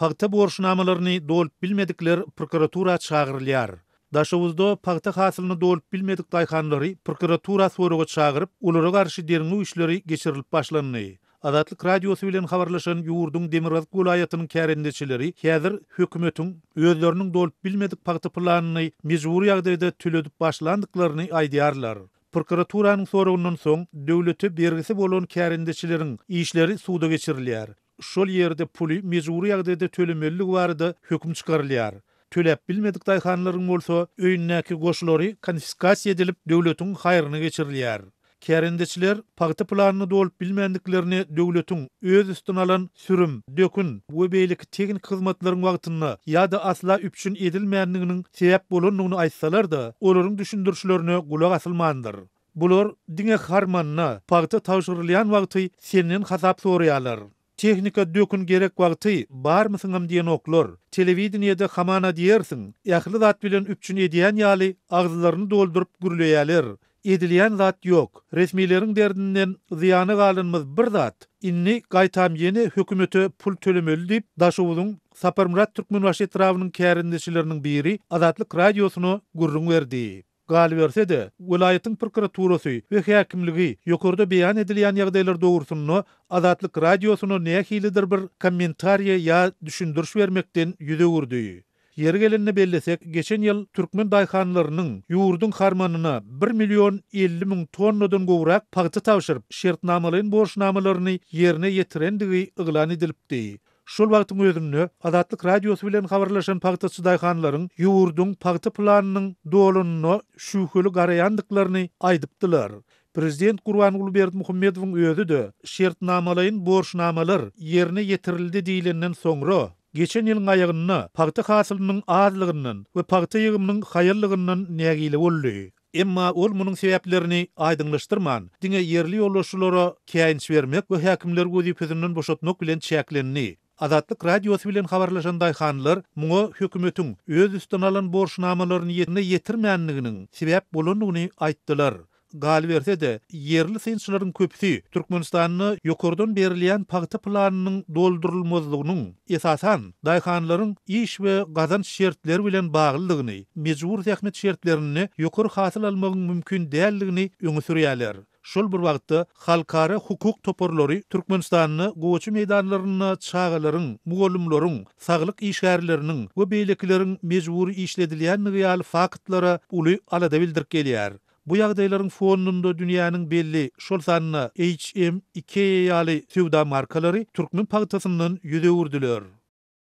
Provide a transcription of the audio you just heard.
paýta borçnamalaryny dolup bilmedikler prokuratura çağırylýar. Daşowuzda paýta hasylyny dolup bilmedik daýhanlary prokuratura soraga çağıryp, ulara garşy derňi işleri geçirilip başlandy. Adatlyk radiosu bilen habarlaşan Ýurdun Demiraz golaýatynyň kärendeçileri häzir hökümetiň özleriniň dolup bilmedik paýta planyny mejburi ýagdaýda tüledip başlandyklaryny aýdýarlar. Prokuraturanın soragynyň soň döwleti bergisi bolan kärendeçileriň işleri suda geçirilýär. Şol ýerde puly mejburi ýagdaýda tölemellik barada höküm çykarylýar. Tölep bilmedik daýhanlaryň bolsa öýündäki goşulary konfiskasiýa edilip döwletiň haýryna geçirilýär. Kärendeçiler paýta planyny dolup bilmendiklerini döwletiň öz üstüne alan sürüm, dökün we beýleki teknik hyzmatlaryň wagtyna ýa-da asla üpçün edilmeýändiginiň sebäp bolandygyny aýtsalar-da, olaryň düşündürşlerine gulak asylmandyr. Bular diňe harmanna paýta tawşyrylýan wagty senden hasap soraýarlar. Teknika dökün gerek wagty barmysyňam diýen oklar. Telewizionyada hamana diýersiň, ýakly zat bilen üpçün edýän ýaly agzylaryny doldurup gürleýärler. Edilýän zat ýok. Resmiýleriň derdinden ziýany galynmaz bir zat. Inni gaýtam ýene hökümete pul tölemeli diýip Daşowuzyň Saparmurat Türkmenbaşy etrawynyň kärendeçileriniň biri Azatlyk radiosyna gurrun berdi. Gal berse-de, vilayatyň prokuraturasy we häkimligi ýokarda beýan edilýän ýagdaýlar dogrusyny Azatlyk radiosyna nähilidir bir kommentariýa ýa düşündürş bermekden ýüze gurdy. Yer gelenini bellesek, geçen ýyl Türkmen daýhanlarynyň ýurdun harmanyna 1.050.000 tonnadan gowrak paýta tawşyryp, şertnamalaryň borçnamalaryny ýerine ýetirendigi yglan edilipdi. Şol wagtyň özünde Azatlyk radiosu bilen habarlaşan paýtaçy daýhanlaryň ýurdun paýta planynyň dolunyny şüheli garaýandyklaryny aýdypdylar. Prezident Gurbanuly Berdimuhammedowyň özü de şertnamalaryň borçnamalar ýerine ýetirildi diýilenden soňra geçen ýylyň aýagyna paýta hasylynyň azlygyndan we paýta ýygymynyň haýyrlygyndan nägili boldy. Emma ol munyň sebäplerini aýdyňlaşdyrman. Diňe ýerli ýollaşylara käýinç bermek we häkimler göziýetinden boşatmak bilen çäklenni. Azatlyk radiosu bilen habarlaşan daýhanlar muňa hökümetiň öz üstüne alan borçnamalaryny ýerine ýetirmänliginiň sebäp bolandygyny aýtdylar. Gal berse-de, yerli synçylaryň köpüsi Türkmenistanyny ýokardan berilýän paýta planynyň doldurulmazlygynyň esasan daýhanlaryň iş we gazanç şertleri bilen baglydygyny, mejbur zähmet şertlerini ýokary hasyl almagyň mümkin däldigini öňe sürýärler. Şol bir wagtda halkara hukuk toporlary Türkmenistanyny gowy meýdanlaryna çağalaryň, mugallimlaryň, saglyk işgärleriniň we beýlekileriň mejburi işledilýän ýaly faktlara uly alada bildirip gelýär. Bu ýagdaýlaryň fonunda dünýäniň belli şol sanyna HM2 ýaly sewda markalary Türkmen paýtasyndan ýüze urdiler.